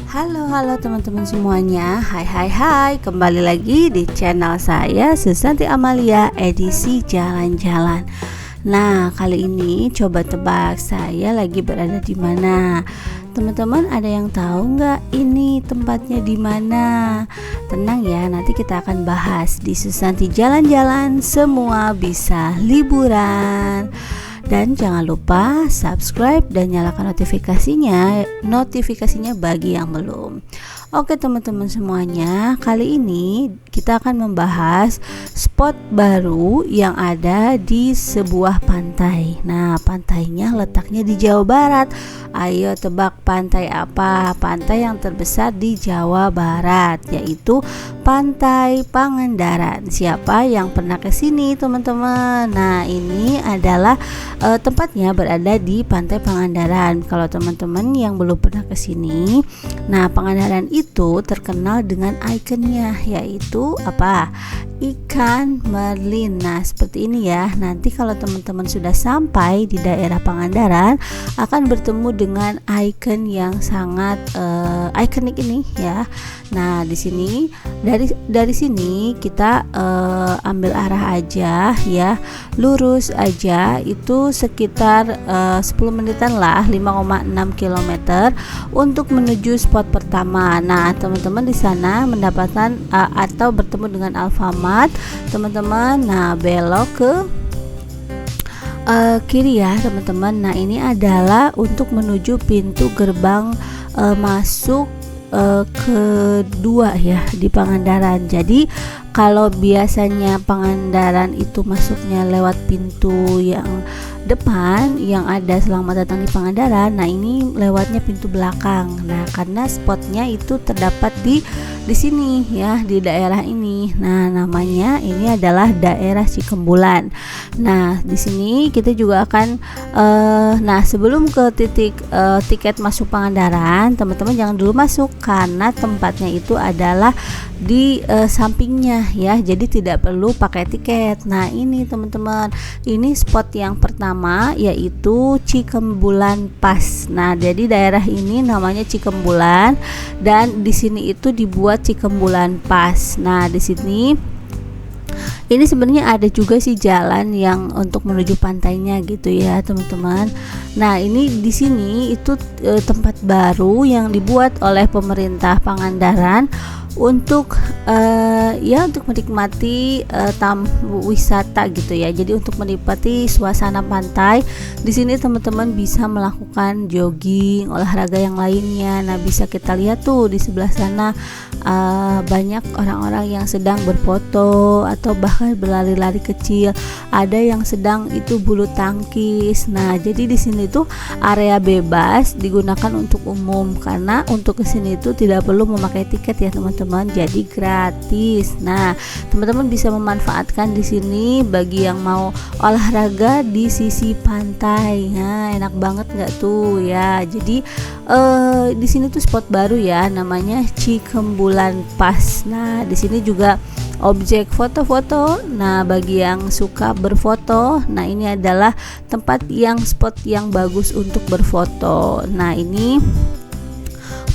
Halo teman-teman semuanya. Hai, kembali lagi di channel saya Susanti Amalia edisi jalan-jalan. Nah, kali ini coba tebak saya lagi berada di mana. Teman-teman ada yang tahu nggak ini tempatnya di mana? Tenang ya, nanti kita akan bahas di Susanti Jalan-Jalan semua bisa liburan. Dan jangan lupa subscribe dan nyalakan notifikasinya bagi yang belum. Oke teman-teman semuanya, kali ini kita akan membahas spot baru yang ada di sebuah pantai. Nah, pantainya letaknya di Jawa Barat. Ayo tebak pantai apa? Pantai yang terbesar di Jawa Barat, yaitu Pantai Pangandaran. Siapa yang pernah ke sini teman-teman? Nah, ini adalah tempatnya berada di Pantai Pangandaran. Kalau teman-teman yang belum pernah ke sini, nah Pangandaran itu terkenal dengan ikonnya, yaitu apa? Ikan marlin. Nah, seperti ini ya. Nanti kalau teman-teman sudah sampai di daerah Pangandaran akan bertemu dengan ikon yang sangat ikonik ini ya. Nah, di sini dari sini kita ambil arah aja ya, lurus aja, itu sekitar 10 menitan lah, 5,6 km untuk menuju spot pertama. Nah, teman-teman di sana mendapatkan atau bertemu dengan Alfamart, teman-teman. Nah, belok ke kiri ya, teman-teman. Nah, ini adalah untuk menuju pintu gerbang masuk kedua ya di Pangandaran. Jadi kalau biasanya Pangandaran itu masuknya lewat pintu yang depan yang ada selamat datang di Pangandaran, nah ini lewatnya pintu belakang. Nah, karena spotnya itu terdapat di sini ya, di daerah ini. Nah, namanya ini adalah daerah Cikembulan. Nah, di sini kita juga akan nah sebelum ke titik tiket masuk Pangandaran, teman-teman jangan dulu masuk karena tempatnya itu adalah di sampingnya ya, jadi tidak perlu pakai tiket. Nah, ini teman-teman, ini spot yang pertama yaitu Cikembulan Pass. Nah, jadi daerah ini namanya Cikembulan dan di sini itu dibuat Cikembulan Pass. Nah, di sini ini sebenarnya ada juga sih jalan yang untuk menuju pantainya gitu ya, teman-teman. Nah, ini di sini itu tempat baru yang dibuat oleh pemerintah Pangandaran untuk untuk menikmati wisata gitu ya. Jadi untuk menikmati suasana pantai di sini teman-teman bisa melakukan jogging, olahraga yang lainnya. Nah, bisa kita lihat tuh di sebelah sana banyak orang-orang yang sedang berfoto atau bahkan berlari-lari kecil. Ada yang sedang itu bulu tangkis. Nah, jadi di sini tuh area bebas digunakan untuk umum karena untuk kesini itu tidak perlu memakai tiket ya teman-teman, jadi gratis. Nah, teman-teman bisa memanfaatkan di sini bagi yang mau olahraga di sisi pantai. Nah, enak banget nggak tuh ya. Jadi di sini tuh spot baru ya, namanya Cikembulan Pass. Nah, di sini juga objek foto-foto. Nah, bagi yang suka berfoto, nah ini adalah spot yang bagus untuk berfoto. Nah, ini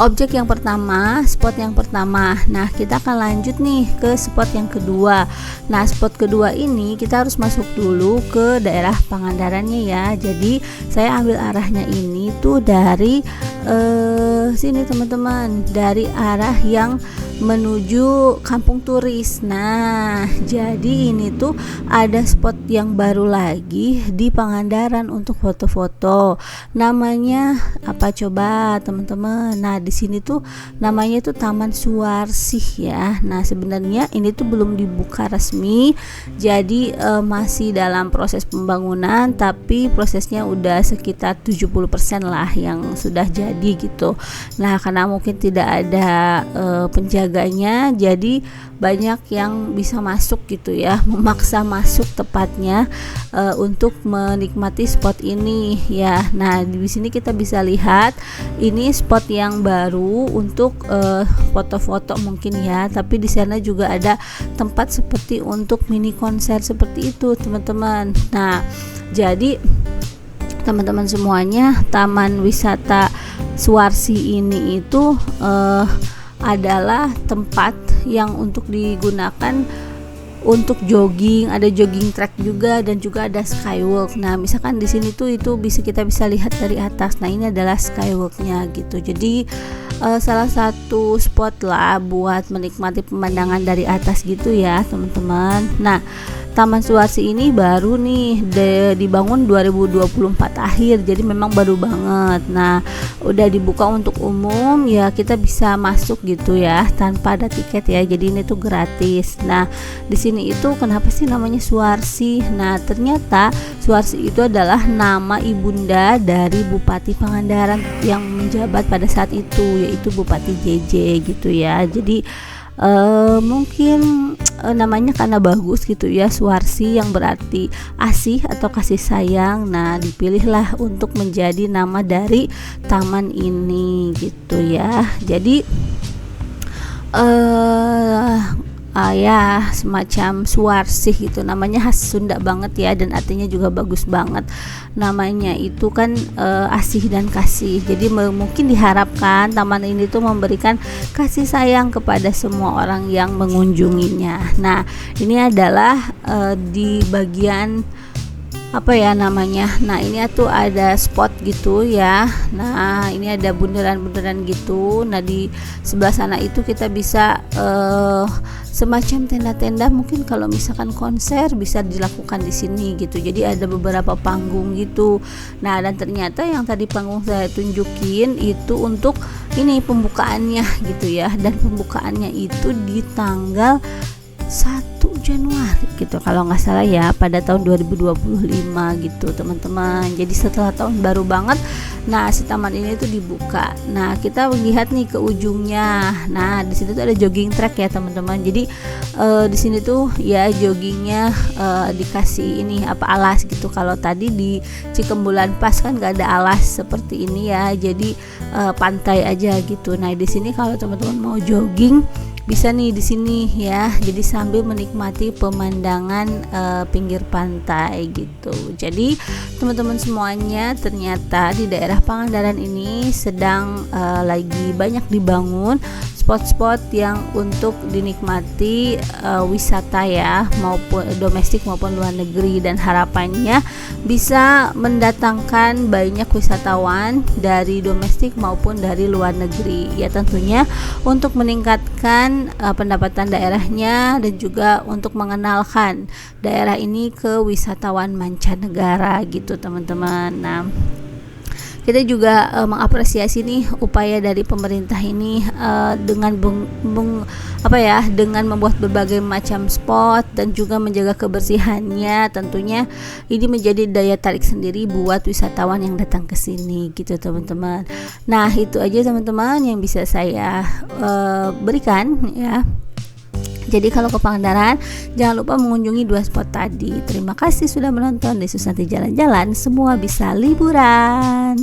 objek yang pertama, spot yang pertama. Nah, kita akan lanjut nih ke spot yang kedua. Nah, spot kedua ini kita harus masuk dulu ke daerah Pangandarannya ya. Jadi saya ambil arahnya ini tuh dari sini teman-teman, dari arah yang menuju Kampung Turis. Nah, jadi ini tuh ada spot yang baru lagi di Pangandaran untuk foto-foto. Namanya apa coba teman-teman? Nah, di sini tuh namanya tuh Taman Suwarsih ya. Nah, sebenarnya ini tuh belum dibuka resmi. Jadi masih dalam proses pembangunan, tapi prosesnya udah sekitar 70% lah yang sudah jadi gitu. Nah, karena mungkin tidak ada penjaganya, jadi banyak yang bisa masuk gitu ya, memaksa masuk tepatnya untuk menikmati spot ini ya. Nah, di sini kita bisa lihat ini spot yang baru untuk foto-foto mungkin ya, tapi di sana juga ada tempat seperti untuk mini konser seperti itu teman-teman. Nah, jadi teman-teman semuanya, Taman Wisata Suwarsi ini itu adalah tempat yang untuk digunakan untuk jogging, ada jogging track juga dan juga ada skywalk. Nah, misalkan di sini tuh itu kita bisa lihat dari atas. Nah, ini adalah skywalknya gitu. Jadi salah satu spot lah buat menikmati pemandangan dari atas gitu ya, teman-teman. Nah, Taman Suwarsi ini baru nih dibangun 2024 akhir, jadi memang baru banget. Nah, udah dibuka untuk umum ya, kita bisa masuk gitu ya tanpa ada tiket ya. Jadi ini tuh gratis. Nah, di sini itu kenapa sih namanya Suwarsi? Nah, ternyata Suwarsi itu adalah nama ibunda dari Bupati Pangandaran yang menjabat pada saat itu, yaitu Bupati JJ gitu ya. Jadi mungkin namanya karena bagus gitu ya, Suwarsi yang berarti asih atau kasih sayang. Nah, dipilihlah untuk menjadi nama dari taman ini gitu ya. Jadi ya semacam Suwarsih gitu, namanya khas Sunda banget ya, dan artinya juga bagus banget. Namanya itu kan asih dan kasih, jadi mungkin diharapkan taman ini tuh memberikan kasih sayang kepada semua orang yang mengunjunginya. Nah, ini adalah di bagian apa ya namanya. Nah, ini tuh ada spot gitu ya. Nah, ini ada bundaran-bundaran gitu. Nah, di sebelah sana itu kita bisa semacam tenda-tenda, mungkin kalau misalkan konser bisa dilakukan di sini gitu. Jadi ada beberapa panggung gitu. Nah, dan ternyata yang tadi panggung saya tunjukin itu untuk ini pembukaannya gitu ya. Dan pembukaannya itu di tanggal 1 Januari gitu kalau nggak salah ya, pada tahun 2025 gitu teman-teman. Jadi setelah tahun baru banget, nah si taman ini tuh dibuka. Nah, kita lihat nih ke ujungnya. Nah, di sini tuh ada jogging track ya teman-teman. Jadi di sini tuh ya joggingnya dikasih ini apa alas gitu. Kalau tadi di Cikembulan Pas kan nggak ada alas seperti ini ya. Jadi pantai aja gitu. Nah, di sini kalau teman-teman mau jogging bisa nih di sini ya. Jadi sambil menikmati pemandangan pinggir pantai gitu. Jadi teman-teman semuanya, ternyata di daerah Pangandaran ini sedang lagi banyak dibangun spot-spot yang untuk dinikmati wisata ya, maupun domestik maupun luar negeri, dan harapannya bisa mendatangkan banyak wisatawan dari domestik maupun dari luar negeri ya, tentunya untuk meningkatkan pendapatan daerahnya dan juga untuk mengenalkan daerah ini ke wisatawan mancanegara gitu teman-teman. Nah, kita juga mengapresiasi nih upaya dari pemerintah ini dengan dengan membuat berbagai macam spot dan juga menjaga kebersihannya. Tentunya ini menjadi daya tarik sendiri buat wisatawan yang datang ke sini gitu teman-teman. Nah, itu aja teman-teman yang bisa saya berikan ya. Jadi kalau ke Pangandaran, jangan lupa mengunjungi 2 spot tadi. Terima kasih sudah menonton. Yesus nanti jalan-jalan, semua bisa liburan.